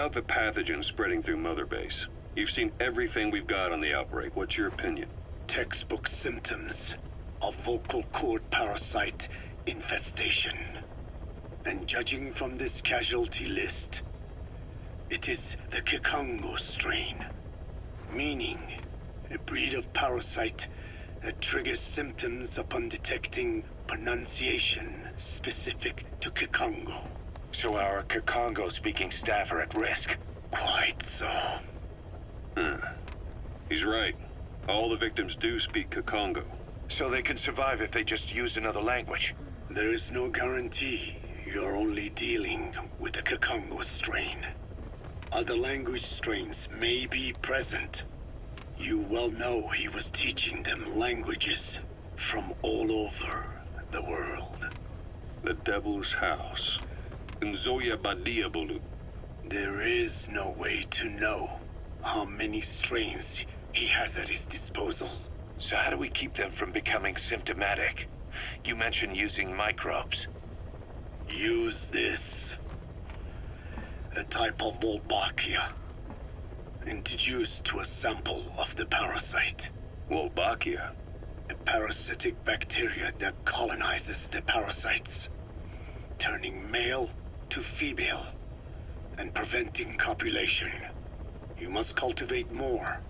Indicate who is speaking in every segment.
Speaker 1: About the pathogen spreading through Mother Base. You've seen everything we've got on the outbreak. What's your opinion?
Speaker 2: Textbook symptoms of vocal cord parasite infestation. And judging from this casualty list, it is the Kikongo strain, meaning a breed of parasite that triggers symptoms upon detecting pronunciation specific to Kikongo.
Speaker 3: So our Kikongo-speaking staff are at risk?
Speaker 2: Quite so.
Speaker 1: He's right. All the victims do speak Kikongo.
Speaker 3: So they can survive if they just use another language?
Speaker 2: There is no guarantee. You're only dealing with the Kikongo strain. Other language strains may be present. You well know he was teaching them languages from all over the world.
Speaker 1: The Devil's House. Nzoya Badiabulu.
Speaker 2: There is no way to know how many strains he has at his disposal.
Speaker 3: So how do we keep them from becoming symptomatic? You mentioned using microbes.
Speaker 2: Use this. A type of Wolbachia. Introduced to a sample of the parasite.
Speaker 1: Wolbachia?
Speaker 2: A parasitic bacteria that colonizes the parasites, turning male to female and preventing copulation. You must cultivate more.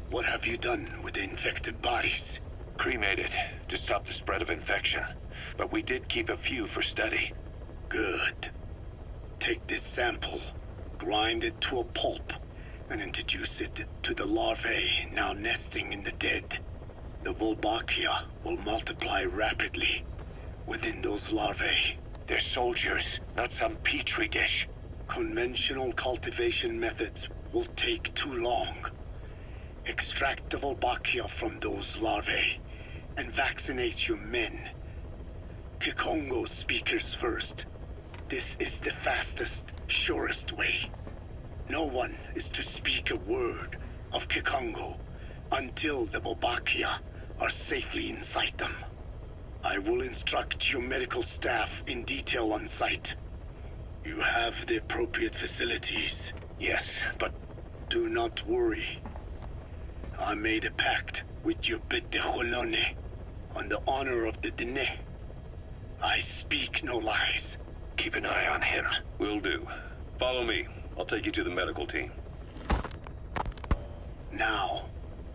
Speaker 2: What have you done with the infected bodies?
Speaker 3: Cremated to stop the spread of infection, but we did keep a few for study.
Speaker 2: Good. Take this sample, grind it to a pulp, and introduce it to the larvae now nesting in the dead. The Wolbachia will multiply rapidly within those larvae.
Speaker 3: They're soldiers, not some petri dish.
Speaker 2: Conventional cultivation methods will take too long. Extract the Wolbachia from those larvae and vaccinate your men. Kikongo speakers first. This is the fastest, surest way. No one is to speak a word of Kikongo until the Wolbachia are safely inside them. I will instruct your medical staff in detail on site. You have the appropriate facilities.
Speaker 3: Yes, but
Speaker 2: do not worry. I made a pact with your bit de Holone on the honor of the Dene. I speak no lies.
Speaker 3: Keep an eye on him.
Speaker 1: Will do. Follow me. I'll take you to the medical team.
Speaker 2: Now,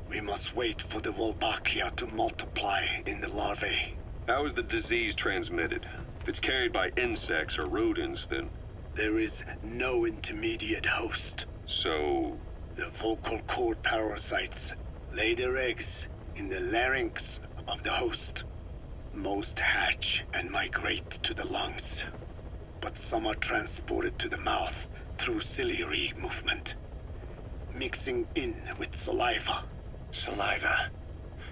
Speaker 2: we must wait for the Wolbachia to multiply in the larvae.
Speaker 1: How is the disease transmitted? If it's carried by insects or rodents, then...
Speaker 2: There is no intermediate host.
Speaker 1: So...
Speaker 2: The vocal cord parasites lay their eggs in the larynx of the host. Most hatch and migrate to the lungs, but some are transported to the mouth through ciliary movement, mixing in with saliva.
Speaker 3: Saliva.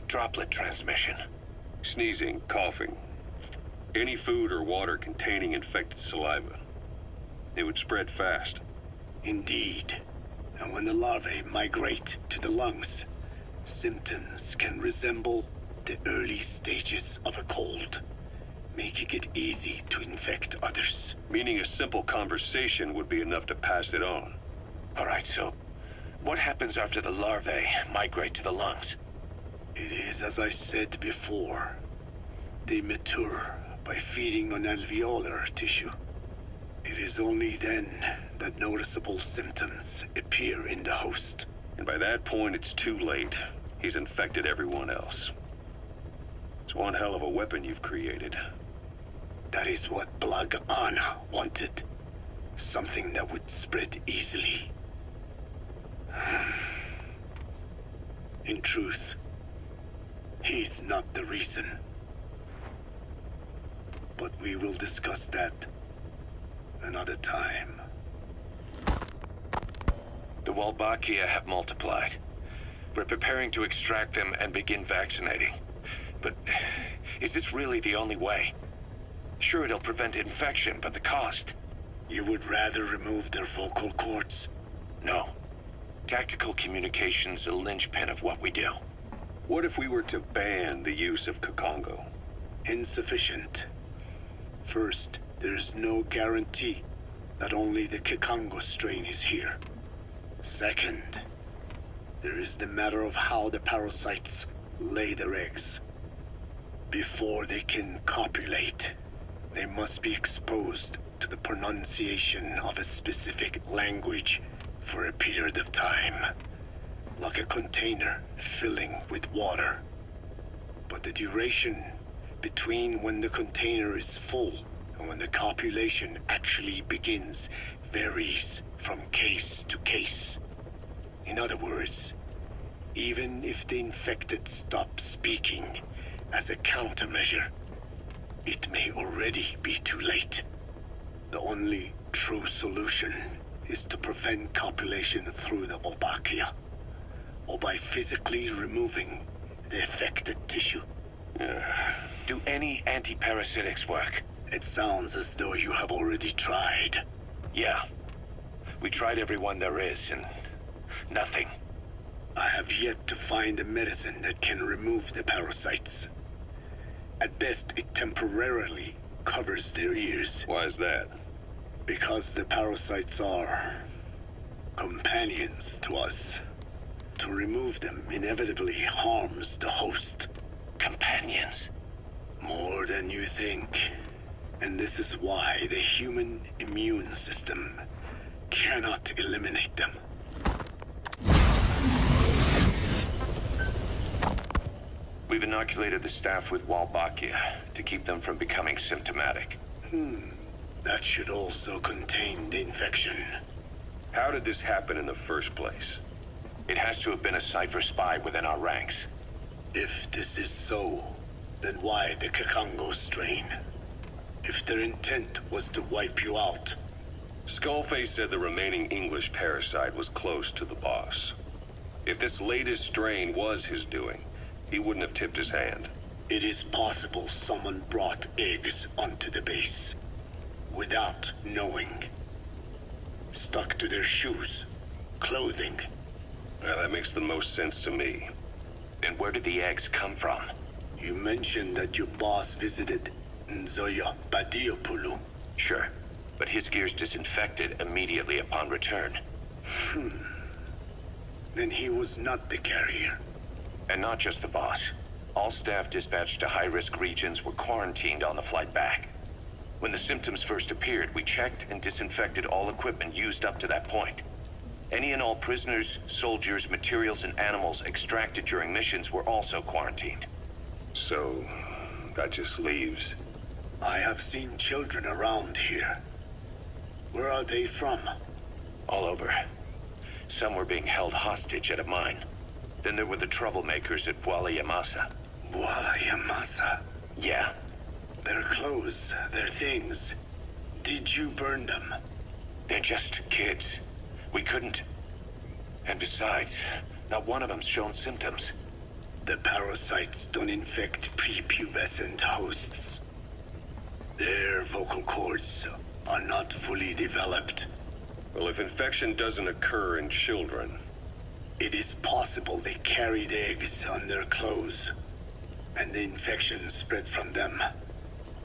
Speaker 3: Droplet transmission.
Speaker 1: Sneezing, coughing. Any food or water containing infected saliva. It would spread fast.
Speaker 2: Indeed. And when the larvae migrate to the lungs, symptoms can resemble the early stages of a cold, making it easy to infect others.
Speaker 1: Meaning a simple conversation would be enough to pass it on.
Speaker 3: All right, so what happens after the larvae migrate to the lungs?
Speaker 2: It is as I said before. They mature by feeding on alveolar tissue. It is only then that noticeable symptoms appear in the host.
Speaker 1: And by that point, it's too late. He's infected everyone else. It's one hell of a weapon you've created.
Speaker 2: That is what Blag Ana wanted. Something that would spread easily. In truth, he's not the reason. But we will discuss that another time.
Speaker 3: The Wolbachia have multiplied. We're preparing to extract them and begin vaccinating. But is this really the only way? Sure, it'll prevent infection, but the cost?
Speaker 2: You would rather remove their vocal cords?
Speaker 3: No. Tactical communication's a linchpin of what we do.
Speaker 1: What if we were to ban the use of
Speaker 2: that only the Kikongo strain is here. Second, there is the matter of how the parasites lay their eggs. Before they can copulate, they must be exposed to the pronunciation of a specific language for a period of time, like a container filling with water. But the duration between when the container is full and when the copulation actually begins varies from case to case. In other words, even if the infected stop speaking as a countermeasure, it may already be too late. The only true solution is to prevent copulation through the Wolbachia, or by physically removing the affected tissue.
Speaker 3: Do any antiparasitics work?
Speaker 2: It sounds as though you have already tried.
Speaker 3: Yeah. We tried every one there is, and nothing.
Speaker 2: I have yet to find a medicine that can remove the parasites. At best, it temporarily covers their ears.
Speaker 1: Why is that?
Speaker 2: Because the parasites are companions to us. To remove them inevitably harms the host.
Speaker 3: Companions?
Speaker 2: More than you think. And this is why the human immune system cannot eliminate them.
Speaker 3: We've inoculated the staff with Wolbachia to keep them from becoming symptomatic.
Speaker 2: That should also contain the infection.
Speaker 1: How did this happen in the first place?
Speaker 3: It has to have been a Cypher spy within our ranks.
Speaker 2: If this is so, then why the Kikongo strain? If their intent was to wipe you out.
Speaker 1: Skullface said the remaining English parasite was close to the boss. If this latest strain was his doing, he wouldn't have tipped his hand.
Speaker 2: It is possible someone brought eggs onto the base without knowing. Stuck to their shoes, clothing.
Speaker 1: Well, that makes the most sense to me.
Speaker 3: And where did the eggs come from?
Speaker 2: You mentioned that your boss visited Nzoya Badiopulu.
Speaker 3: Sure, but his gear's disinfected immediately upon return.
Speaker 2: Then he was not the carrier.
Speaker 3: And not just the boss. All staff dispatched to high-risk regions were quarantined on the flight back. When the symptoms first appeared, we checked and disinfected all equipment used up to that point. Any and all prisoners, soldiers, materials, and animals extracted during missions were also quarantined.
Speaker 1: So, that just leaves...
Speaker 2: I have seen children around here. Where are they from?
Speaker 3: All over. Some were being held hostage at a mine. Then there were the troublemakers at Bwala Yamasa.
Speaker 2: Bwala Yamasa?
Speaker 3: Yeah.
Speaker 2: Their clothes, their things. Did you burn them?
Speaker 3: They're just kids. We couldn't. And besides, not one of them's shown symptoms.
Speaker 2: The parasites don't infect prepubescent hosts. Their vocal cords are not fully developed.
Speaker 1: Well, if infection doesn't occur in children...
Speaker 2: It is possible they carried eggs on their clothes, and the infection spread from them.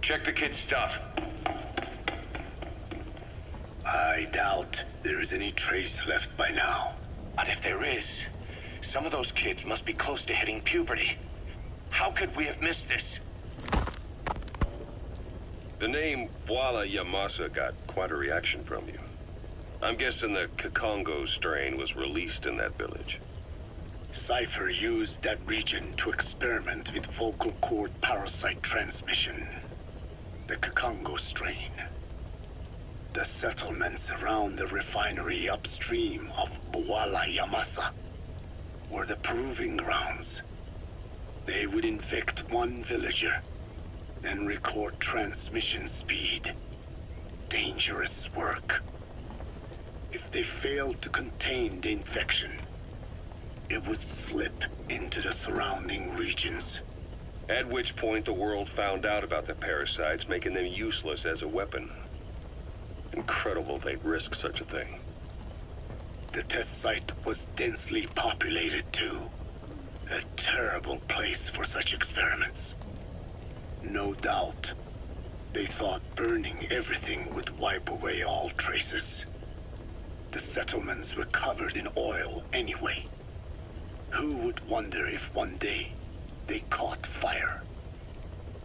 Speaker 3: Check the kid's stuff.
Speaker 2: I doubt there is any trace left by now.
Speaker 3: But if there is, some of those kids must be close to hitting puberty. How could we have missed this?
Speaker 1: The name Bwala Yamasa got quite a reaction from you. I'm guessing the Kikongo strain was released in that village.
Speaker 2: Cypher used that region to experiment with vocal cord parasite transmission. The Kikongo strain. The settlements around the refinery upstream of Bwala Yamasa were the proving grounds. They would infect one villager, then record transmission speed. Dangerous work. If they failed to contain the infection, it would slip into the surrounding regions.
Speaker 1: At which point the world found out about the parasites, making them useless as a weapon. Incredible they'd risk such a thing.
Speaker 2: The test site was densely populated too. A terrible place for such experiments. No doubt, They thought burning everything would wipe away all traces. The settlements were covered in oil anyway. Who would wonder if one day they caught fire?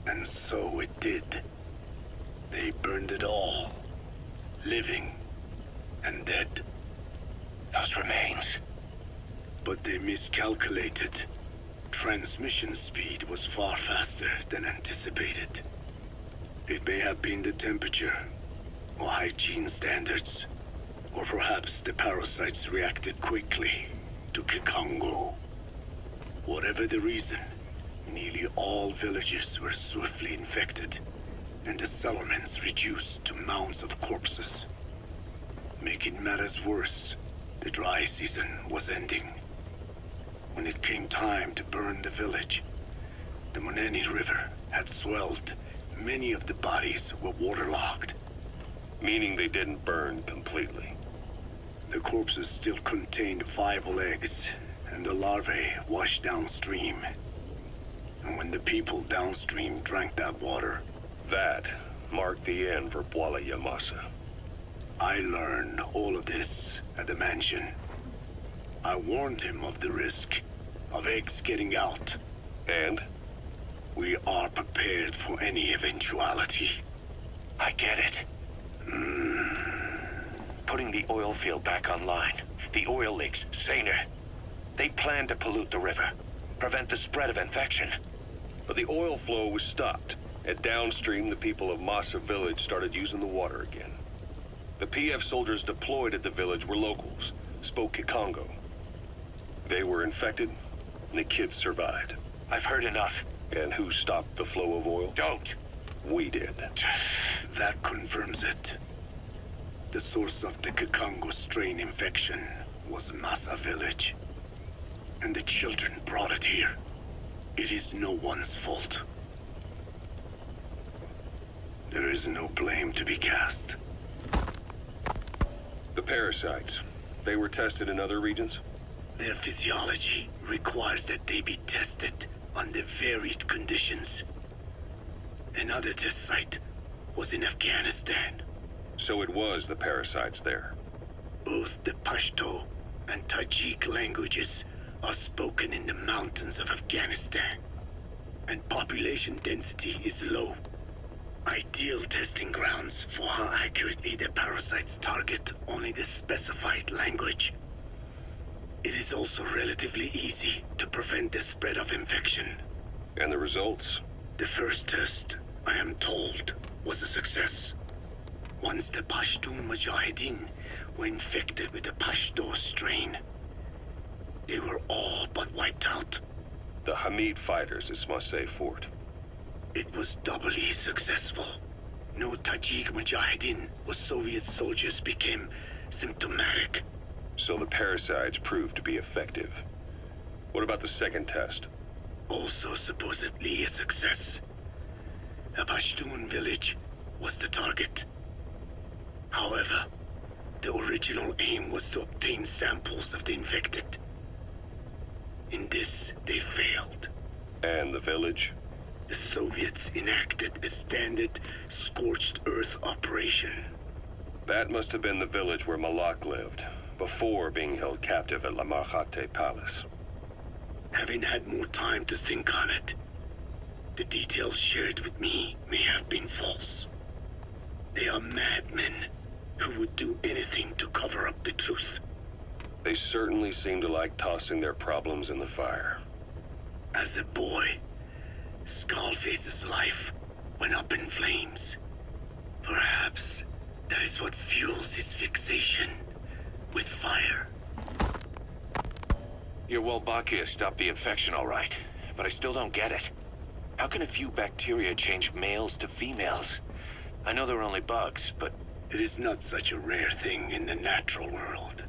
Speaker 2: And so it did. They burned it all, living and dead.
Speaker 3: Those remains.
Speaker 2: But they miscalculated. Transmission speed was far faster than anticipated. It may have been the temperature, or hygiene standards, or perhaps the parasites reacted quickly to Kikongo. Whatever the reason, nearly all villages were swiftly infected, and the settlements reduced to mounds of corpses. Making matters worse, the dry season was ending. When it came time to burn the village, the Moneni River had swelled. Many of the bodies were waterlogged.
Speaker 1: Meaning they didn't burn completely.
Speaker 2: The corpses still contained viable eggs, and the larvae washed downstream. And when the people downstream drank that water,
Speaker 1: That marked the end for Bwala Yamasa.
Speaker 2: I learned all of this at the mansion. I warned him of the risk of eggs getting out.
Speaker 1: And?
Speaker 2: We are prepared for any eventuality.
Speaker 3: I get it. Putting the oil field back online. The oil leaks, saner. They plan to pollute the river, prevent the spread of infection.
Speaker 1: But the oil flow was stopped, and downstream the people of Masa village started using the water again. The PF soldiers deployed at the village were locals, spoke Kikongo. They were infected, and the kids survived.
Speaker 3: I've heard enough.
Speaker 1: And who stopped the flow of oil?
Speaker 3: Don't.
Speaker 1: We did.
Speaker 2: That confirms it. The source of the Kikongo strain infection was Masa village. And the children brought it here. It is no one's fault. There is no blame to be cast.
Speaker 1: The parasites, they were tested in other regions?
Speaker 2: Their physiology requires that they be tested under varied conditions. Another test site was in Afghanistan.
Speaker 1: So it was the parasites there.
Speaker 2: Both the Pashto and Tajik languages are spoken in the mountains of Afghanistan, and population density is low. Ideal testing grounds for how accurately the parasites target only the specified language. It is also relatively easy to prevent the spread of infection.
Speaker 1: And the results?
Speaker 2: The first test, I am told, was a success. Once the Pashtun Mujahideen were infected with the Pashto strain, they were all but wiped out.
Speaker 1: The Hamid fighters at Smasei Fort.
Speaker 2: It was doubly successful. No Tajik Mujahideen or Soviet soldiers became symptomatic.
Speaker 1: So the parasites proved to be effective. What about the second test?
Speaker 2: Also supposedly a success. A Pashtun village was the target. However, the original aim was to obtain samples of the infected. In this, they failed.
Speaker 1: And the village?
Speaker 2: The Soviets enacted a standard scorched earth operation.
Speaker 1: That must have been the village where Malak lived, before being held captive at La Marjate Palace.
Speaker 2: Having had more time to think on it, the details shared with me may have been false. They are madmen who would do anything to cover up the truth.
Speaker 1: They certainly seem to like tossing their problems in the fire.
Speaker 2: As a boy, Skullface's life went up in flames. Perhaps that is what fuels his fixation with fire.
Speaker 3: Your Wolbachia stopped the infection all right, but I still don't get it. How can a few bacteria change males to females? I know they're only bugs, but...
Speaker 2: It is not such a rare thing in the natural world.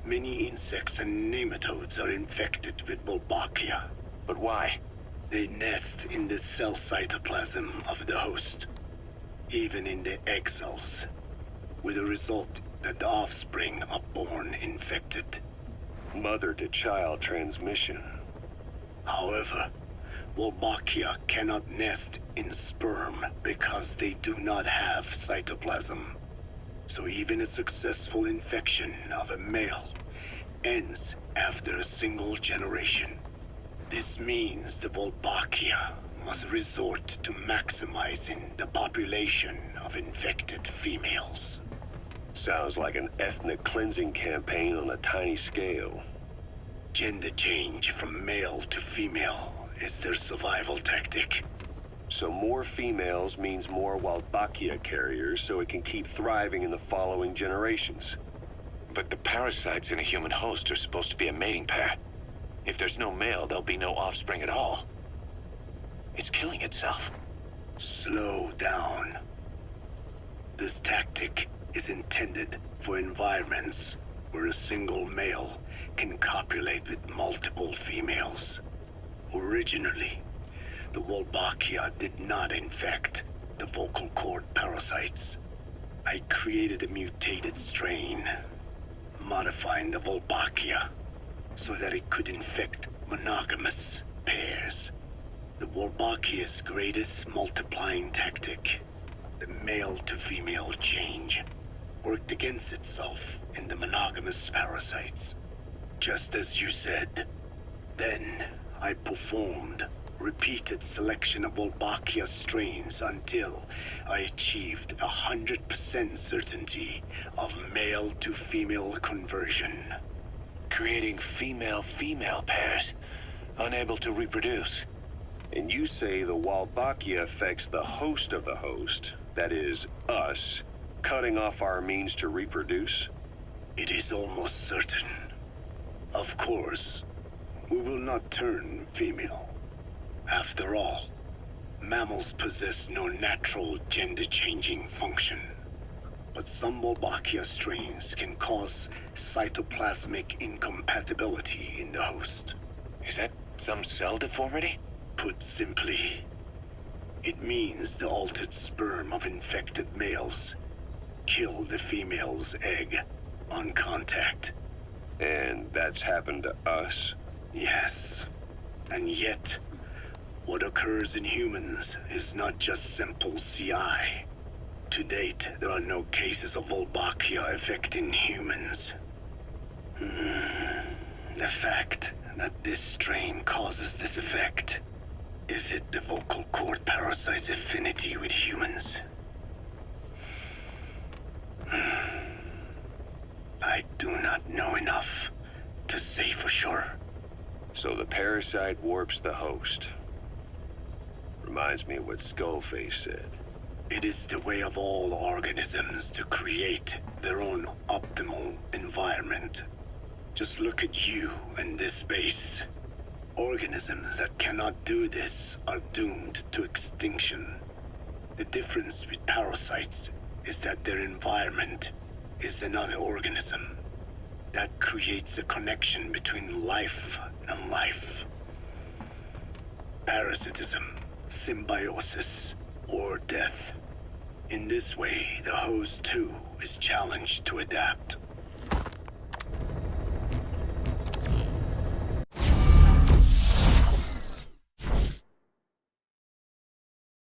Speaker 2: Many insects and nematodes are infected with Wolbachia.
Speaker 3: But why?
Speaker 2: They nest in the cell cytoplasm of the host, even in the egg cells, with the result that the offspring are born infected.
Speaker 1: Mother-to-child transmission.
Speaker 2: However, Wolbachia cannot nest in sperm because they do not have cytoplasm. So even a successful infection of a male ends after a single generation. This means the Wolbachia must resort to maximizing the population of infected females.
Speaker 1: Sounds like an ethnic cleansing campaign on a tiny scale.
Speaker 2: Gender change from male to female is their survival tactic.
Speaker 1: So more females means more Wolbachia carriers, so it can keep thriving in the following generations.
Speaker 3: But the parasites in a human host are supposed to be a mating pair. If there's no male, there'll be no offspring at all. It's killing itself.
Speaker 2: Slow down. This tactic is intended for environments where a single male can copulate with multiple females. Originally, the Wolbachia did not infect the vocal cord parasites. I created a mutated strain, modifying the Wolbachia so that it could infect monogamous pairs. The Wolbachia's greatest multiplying tactic, the male-to-female change, worked against itself in the monogamous parasites. Just as you said. Then, I performed repeated selection of Wolbachia strains until I achieved 100% certainty of male-to-female conversion.
Speaker 3: Creating female-female pairs, unable to reproduce.
Speaker 1: And you say the Wolbachia affects the host of the host, that is, us, cutting off our means to reproduce?
Speaker 2: It is almost certain. Of course, we will not turn female. After all, mammals possess no natural gender-changing function. But some Wolbachia strains can cause cytoplasmic incompatibility in the host.
Speaker 3: Is that some cell deformity?
Speaker 2: Put simply, it means the altered sperm of infected males kill the female's egg on contact.
Speaker 1: And that's happened to us?
Speaker 2: Yes. And yet, what occurs in humans is not just simple CI. To date, there are no cases of Wolbachia affecting humans. The fact that this strain causes this effect, is it the vocal cord parasite's affinity with humans? I do not know enough to say for sure.
Speaker 1: So the parasite warps the host. Reminds me of what Skullface said.
Speaker 2: It is the way of all organisms to create their own optimal environment. Just look at you and this base. Organisms that cannot do this are doomed to extinction. The difference with parasites is that their environment is another organism. That creates a connection between life and life. Parasitism, symbiosis, or death. In this way, the host too is challenged to adapt.